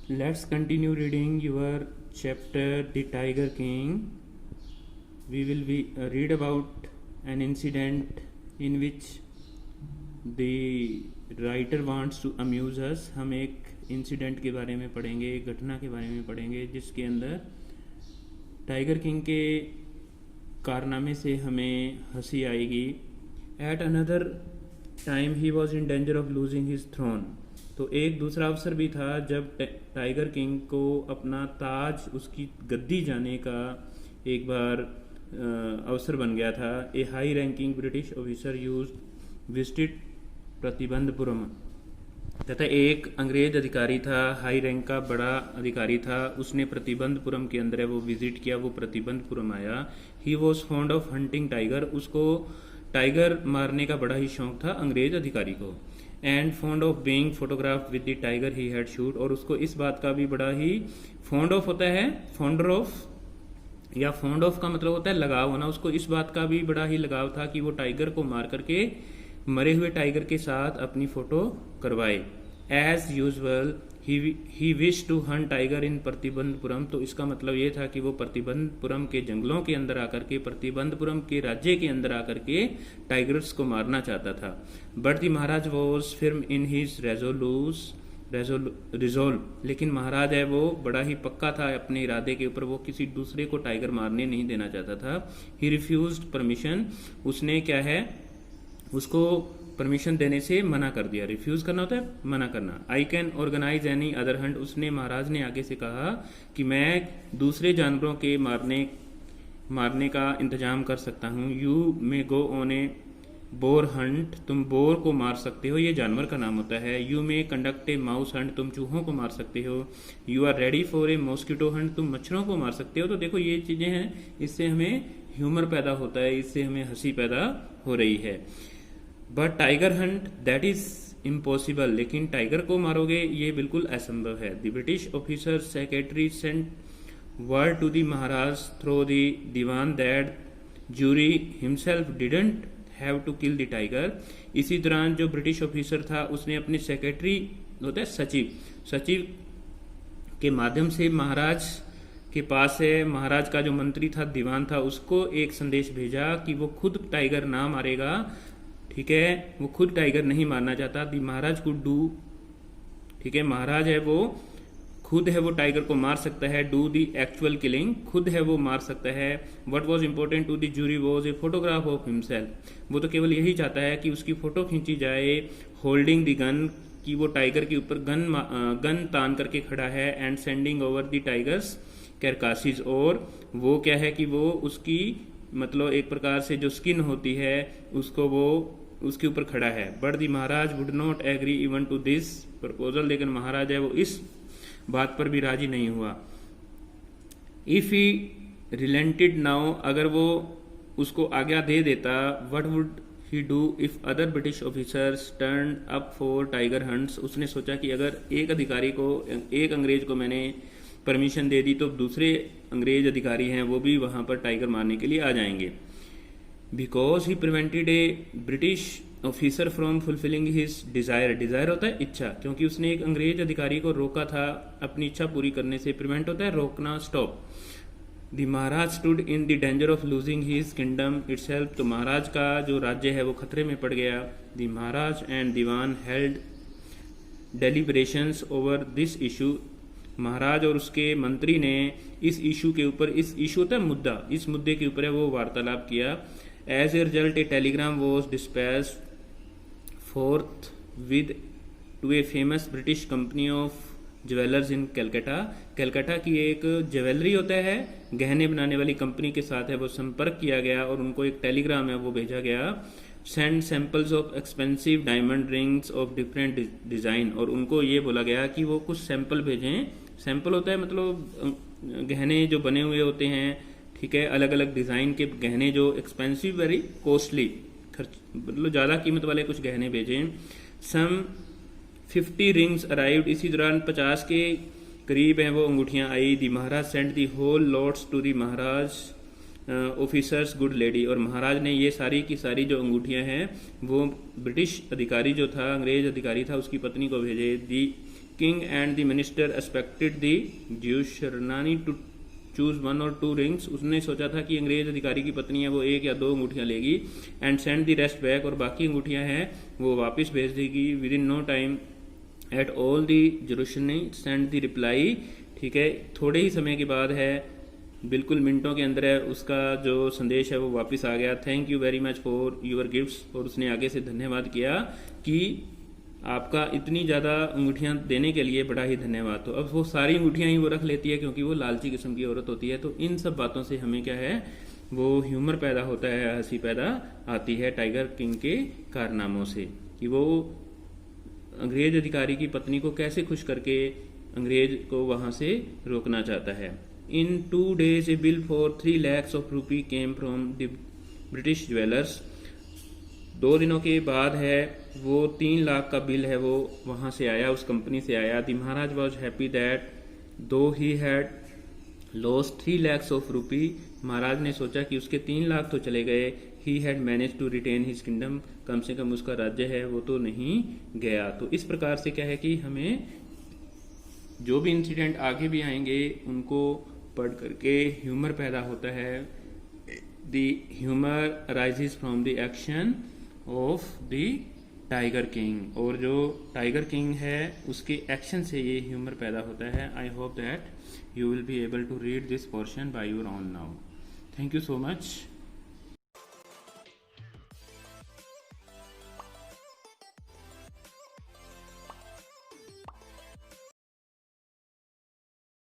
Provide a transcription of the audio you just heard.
Let's continue reading your chapter The Tiger King. We will read about an incident in which the writer wants to amuse us. हम एक incident के बारे में पढ़ेंगे, एक घटना के बारे में पढ़ेंगे जिसके अंदर टाइगर किंग के कारनामे से हमें हंसी आएगी. At another time he was in danger of losing his throne. तो एक दूसरा अवसर भी था जब टाइगर किंग को अपना ताज, उसकी गद्दी जाने का एक बार अवसर बन गया था. A high ranking British officer use visited Pratibandhapuram. तथा एक अंग्रेज अधिकारी था, हाई रैंक का बड़ा अधिकारी था, उसने प्रतिबंधपुरम के अंदर वो विजिट किया, वो प्रतिबंधपुरम आया. He was fond of hunting tiger. उसको टाइगर मारने का बड़ा ही शौक था अंग्रेज अधिकारी को. And fond of being photograph with the tiger he had shoot. और उसको इस बात का भी बड़ा ही फॉन्ड ऑफ होता है, फॉन्डर ऑफ या फॉन्ड ऑफ का मतलब होता है लगाव होना. उसको इस बात का भी बड़ा ही लगाव था कि वो टाइगर को मार करके मरे हुए टाइगर के साथ अपनी फोटो करवाए. As usual he wish to hunt tiger in Pratibandhapuram. तो इसका मतलब ये था कि वो प्रतिबंधपुरम के जंगलों के अंदर आकर के, प्रतिबंधपुरम के राज्य के अंदर आकर के टाइगर्स को मारना चाहता था. But the Maharaj was firm in his resolve. लेकिन महाराज है वो बड़ा ही पक्का था अपने इरादे के ऊपर. वो किसी दूसरे को टाइगर मारने नहीं देना चाहता था. ही रिफ्यूज्ड परमिशन. उसने क्या है, उसको परमिशन देने से मना कर दिया. रिफ्यूज करना होता है मना करना. I can organise any other hunt. उसने, महाराज ने आगे से कहा कि मैं दूसरे जानवरों के मारने का इंतजाम कर सकता हूँ. You may go on A bore Hunt. तुम बोर को मार सकते हो, ये जानवर का नाम होता है. You may conduct a mouse hunt. तुम चूहों को मार सकते हो. You are ready for a mosquito hunt. तुम मच्छरों को मार सकते हो. तो देखो ये चीजें हैं, इससे हमें ह्यूमर पैदा होता है, इससे हमें हंसी पैदा हो रही है. But tiger hunt that is impossible. लेकिन टाइगर को मारोगे ये बिल्कुल असंभव है. The British officer secretary sent word to the Maharaj through the Dewan that jury himself didn't have to kill the tiger. इसी दौरान जो ब्रिटिश ऑफिसर था उसने अपने सेक्रेटरी, होता है सचिव के माध्यम से महाराज के पास है, महाराज का जो मंत्री था, दीवान था, उसको एक संदेश भेजा कि वो खुद टाइगर ना मारेगा. ठीक है, वो खुद टाइगर नहीं मारना चाहता. दी महाराज कुड डू, ठीक है, महाराज है वो खुद है वो टाइगर को मार सकता है. डू दी एक्चुअल किलिंग, खुद है वो मार सकता है. What was important to the jury was a photograph of himself. वो तो केवल यही चाहता है कि उसकी फोटो खींची जाए. होल्डिंग द गन, कि वो टाइगर के ऊपर गन तान करके खड़ा है. And sending over the tigers carcasses. और वो क्या है कि वो उसकी मतलब एक प्रकार से जो स्किन होती है उसको वो उसके ऊपर खड़ा है. But the Maharaj would not agree even to this proposal. लेकिन महाराज है वो इस बात पर भी राजी नहीं हुआ. इफ ही रिलेंटेड नाउ, अगर वो उसको आज्ञा दे देता, what would he do if other British officers turn up for tiger hunts. उसने सोचा कि अगर एक अधिकारी को, एक अंग्रेज को मैंने परमिशन दे दी तो दूसरे अंग्रेज अधिकारी हैं वो भी वहां पर टाइगर मारने के लिए आ जाएंगे. Because he prevented a British officer from fulfilling his desire. Desire होता है इच्छा, क्योंकि उसने एक अंग्रेज अधिकारी को रोका था अपनी इच्छा पूरी करने से. प्रिवेंट होता है रोकना, stop. The Maharaj stood in the danger of losing his kingdom itself. तो महाराज का जो राज्य है वो खतरे में पड़ गया. The Maharaj and Dewan held deliberations over this issue. महाराज और उसके मंत्री ने इस इशू के ऊपर, इस इशू होता है मुद्दा, इस मुद्दे के ऊपर है वो वार्तालाप किया. As a result a telegram was dispatched forth with to a famous British company of jewellers in Calcutta. Calcutta की एक ज्वेलरी होता है, गहने बनाने वाली कंपनी के साथ है वो संपर्क किया गया और उनको एक टेलीग्राम है वो भेजा गया. Send samples of expensive diamond rings of different design. और उनको ये बोला गया कि वो कुछ सैंपल भेजें. सैंपल होता है मतलब गहने जो बने हुए होते हैं, ठीक है, अलग अलग डिजाइन के गहने जो एक्सपेंसिव, वेरी कॉस्टली, खर्च मतलब ज्यादा कीमत वाले कुछ गहने भेजें. Some 50 rings arrived. इसी दौरान 50 के करीब हैं वो अंगूठियां आई. The Maharaj sent the whole lots to the Maharaj officers good lady. और महाराज ने ये सारी की सारी जो अंगूठियां हैं वो ब्रिटिश अधिकारी जो था, अंग्रेज अधिकारी था, उसकी पत्नी को भेजे. दी king and the minister expected the Jewish Rani to choose 1 or 2 rings. उसने सोचा था कि अंग्रेज अधिकारी की पत्नी है वो 1 या 2 अंगूठियां लेगी, and send the rest back, और बाकी अंगूठियां हैं वो वापस भेज देगी. within no time at all the Jerusalem sent the reply. ठीक है, थोड़े ही समय के बाद है, बिल्कुल मिनटों के अंदर है, उसका जो संदेश है वो वापस आ गया. Thank you very much for your gifts, और उसने आगे से धन्यवाद किया कि आपका इतनी ज़्यादा अंगूठियां देने के लिए बड़ा ही धन्यवाद. तो अब वो सारी अंगूठियां ही वो रख लेती है क्योंकि वो लालची किस्म की औरत होती है. तो इन सब बातों से हमें क्या है, वो ह्यूमर पैदा होता है, हंसी पैदा आती है टाइगर किंग के कारनामों से, कि वो अंग्रेज अधिकारी की पत्नी को कैसे खुश करके अंग्रेज को वहां से रोकना चाहता है. In 2 days, a bill for 3 lakhs of rupee came from the British jewelers. 2 दिनों के बाद है वो 3 लाख का बिल है वो वहां से आया, उस कंपनी से आया. The Maharaj was happy that though he had lost 3 lakhs of rupee, महाराज ने सोचा कि उसके 3 लाख तो चले गए. He had managed to retain his kingdom, कम से कम उसका राज्य है वो तो नहीं गया. तो इस प्रकार से क्या है कि हमें जो भी इंसिडेंट आगे भी आएंगे उनको पढ़ करके ह्यूमर पैदा होता है. The humour arises from the action of the tiger king, और जो टाइगर किंग है उसके एक्शन से ये ह्यूमर पैदा होता है. I hope that you will be able to read this portion by your own now. Thank you so much.